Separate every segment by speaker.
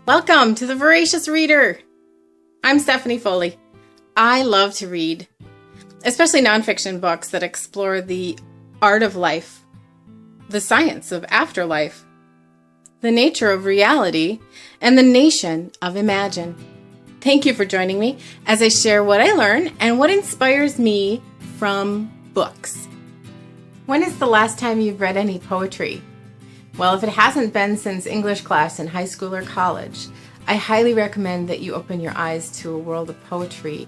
Speaker 1: Welcome to the Voracious Reader. I'm Stephanie Foley. I love to read, especially nonfiction books that explore the art of life, the science of afterlife, the nature of reality, and the nation of imagine. Thank you for joining me as I share what I learn and what inspires me from books. When is the last time you've read any poetry? Well, if it hasn't been since English class in high school or college, I highly recommend that you open your eyes to a world of poetry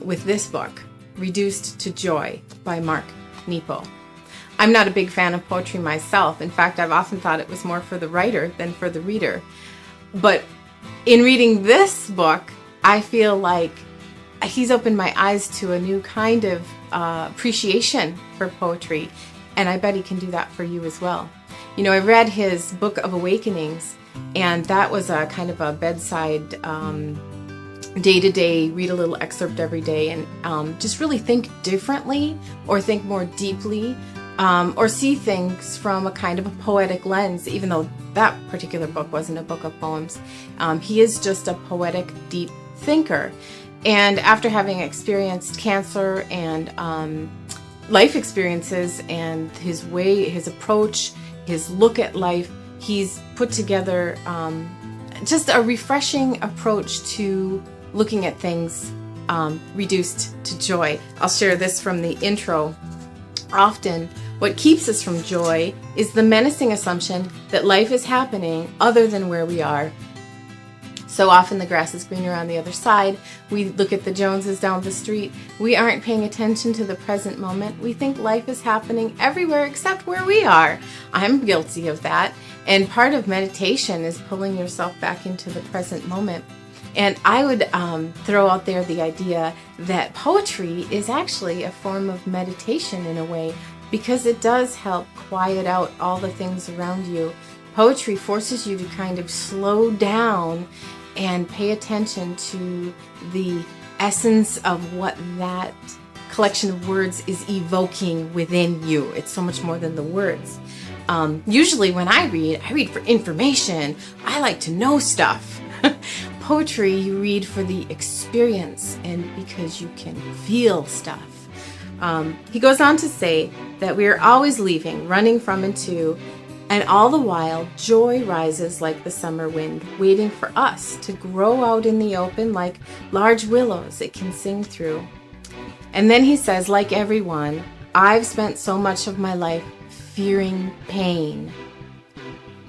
Speaker 1: with this book, Reduced to Joy by Mark Nepo. I'm not a big fan of poetry myself. In fact, I've often thought it was more for the writer than for the reader. But in reading this book, I feel like he's opened my eyes to a new kind of appreciation for poetry, and I bet he can do that for you as well. You know, I read his Book of Awakenings, and that was a kind of a bedside, day-to-day, read a little excerpt every day, and just really think differently or think more deeply, or see things from a kind of a poetic lens, even though that particular book wasn't a book of poems. He is just a poetic, deep thinker. And after having experienced cancer and life experiences and his way, his approach, his look at life, he's put together just a refreshing approach to looking at things, reduced to joy. I'll share this from the intro. Often, what keeps us from joy is the menacing assumption that life is happening other than where we are. So often the grass is greener on the other side. We look at the Joneses down the street. We aren't paying attention to the present moment. We think life is happening everywhere except where we are. I'm guilty of that. And part of meditation is pulling yourself back into the present moment. And I would throw out there the idea that poetry is actually a form of meditation in a way, because it does help quiet out all the things around you. Poetry forces you to kind of slow down and pay attention to the essence of what that collection of words is evoking within you. It's so much more than the words. Usually when I read for information. I like to know stuff. Poetry, you read for the experience and because you can feel stuff. He goes on to say that we are always leaving, running from and to, and all the while, joy rises like the summer wind, waiting for us to grow out in the open like large willows it can sing through. And then he says, like everyone, I've spent so much of my life fearing pain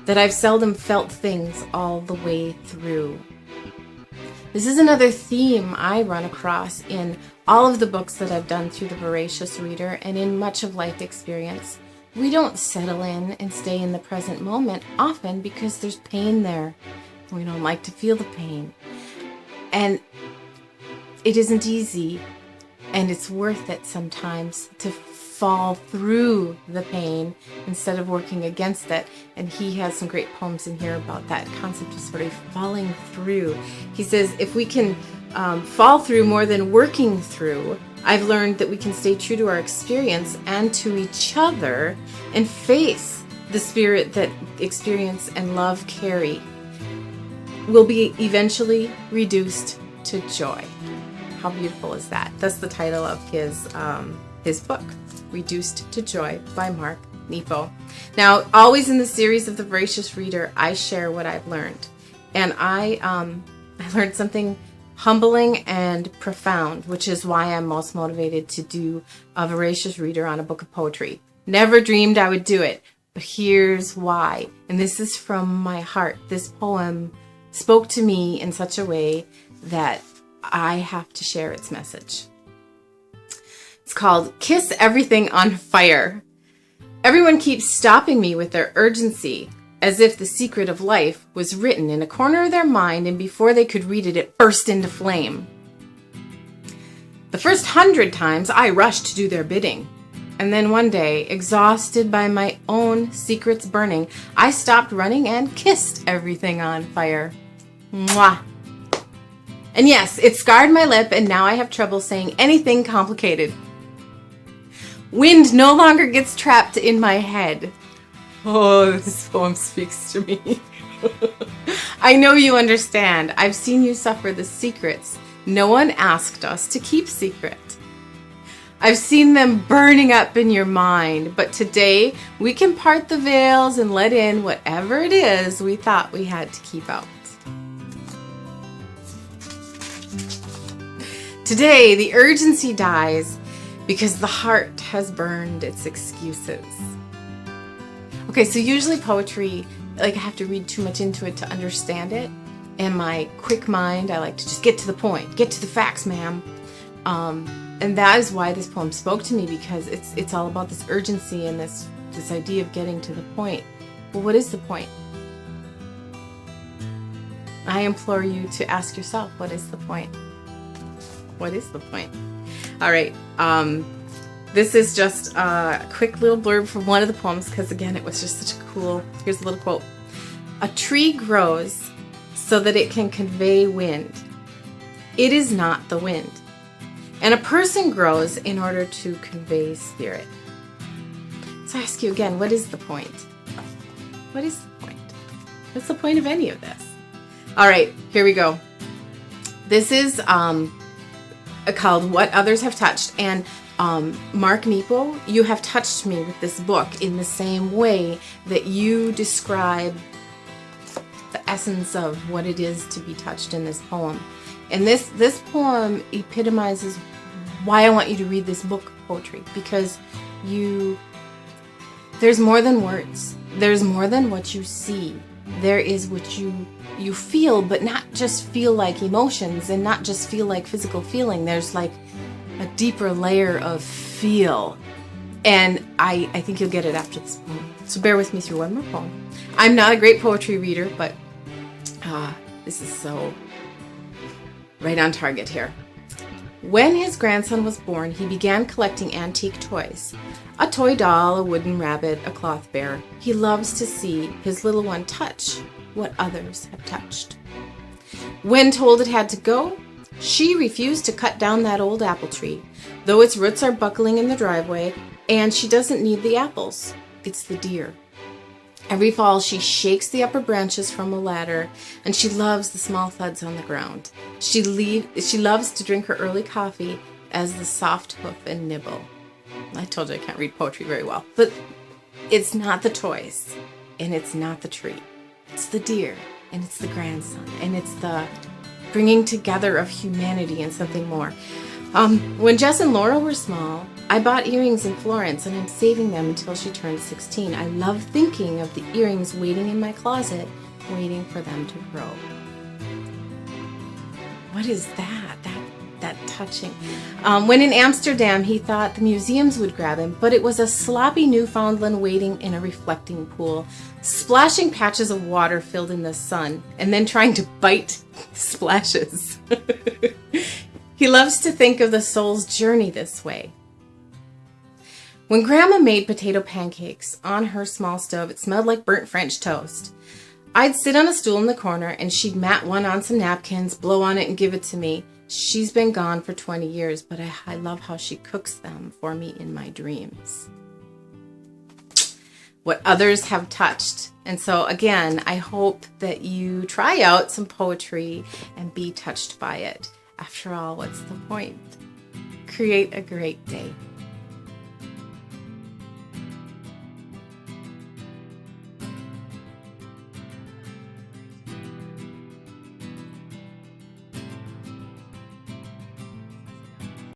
Speaker 1: that I've seldom felt things all the way through. This is another theme I run across in all of the books that I've done through the Voracious Reader and in much of life experience. We don't settle in and stay in the present moment often because there's pain there. We don't like to feel the pain. And it isn't easy, and it's worth it sometimes to fall through the pain instead of working against it. And he has some great poems in here about that concept of sort of falling through. He says, if we can fall through more than working through, I've learned that we can stay true to our experience and to each other and face the spirit that experience and love carry. We'll be eventually reduced to joy. How beautiful is that? That's the title of his book, Reduced to Joy by Mark Nepo. Now, always in the series of the Voracious Reader, I share what I've learned. And I learned something humbling and profound, which is why I'm most motivated to do a Voracious Reader on a book of poetry. Never dreamed I would do it, but here's why. And this is from my heart. This poem spoke to me in such a way that I have to share its message. It's called Kiss Everything on Fire. Everyone keeps stopping me with their urgency, as if the secret of life was written in a corner of their mind, and before they could read it, it burst into flame. The first 100 times I rushed to do their bidding, and then one day, exhausted by my own secrets burning, I stopped running and kissed everything on fire. Mwah! And yes, it scarred my lip, and now I have trouble saying anything complicated. Wind no longer gets trapped in my head. Oh, this poem speaks to me. I know you understand. I've seen you suffer the secrets no one asked us to keep secret. I've seen them burning up in your mind, but today we can part the veils and let in whatever it is we thought we had to keep out. Today, the urgency dies because the heart has burned its excuses. Okay, so usually poetry, like I have to read too much into it to understand it. And my quick mind, I like to just get to the point, get to the facts, ma'am. And that is why this poem spoke to me, because it's all about this urgency and this idea of getting to the point. Well, what is the point? I implore you to ask yourself, what is the point? What is the point? All right. This is just a quick little blurb from one of the poems, because again, it was just such a cool, here's a little quote. A tree grows so that it can convey wind. It is not the wind. And a person grows in order to convey spirit. So I ask you again, what is the point? What is the point? What's the point of any of this? All right, here we go. This is called What Others Have Touched. And Mark Nepo, you have touched me with this book in the same way that you describe the essence of what it is to be touched in this poem. And this poem epitomizes why I want you to read this book of poetry, because there's more than words. There's more than what you see. There is what you feel, but not just feel like emotions and not just feel like physical feeling. There's like a deeper layer of feel. And I think you'll get it after this poem. So bear with me through one more poem. I'm not a great poetry reader, but this is so right on target here. When his grandson was born, he began collecting antique toys. A toy doll, a wooden rabbit, a cloth bear. He loves to see his little one touch what others have touched. When told it had to go, she refused to cut down that old apple tree, though its roots are buckling in the driveway, and she doesn't need the apples. It's the deer. Every fall, she shakes the upper branches from a ladder, and she loves the small thuds on the ground. She loves to drink her early coffee as the soft hoof and nibble. I told you I can't read poetry very well, but it's not the toys, and it's not the tree. It's the deer, and it's the grandson, and it's the bringing together of humanity and something more. When Jess and Laura were small, I bought earrings in Florence, and I'm saving them until she turns 16. I love thinking of the earrings waiting in my closet, waiting for them to grow. What is that touching? When in Amsterdam, he thought the museums would grab him, but it was a sloppy Newfoundland waiting in a reflecting pool, splashing patches of water filled in the sun, and then trying to bite splashes. He loves to think of the soul's journey this way. When Grandma made potato pancakes on her small stove, it smelled like burnt French toast. I'd sit on a stool in the corner, and she'd mat one on some napkins, blow on it, and give it to me. She's been gone for 20 years, but I love how she cooks them for me in my dreams. What others have touched. And so again, I hope that you try out some poetry and be touched by it. After all, what's the point? Create a great day.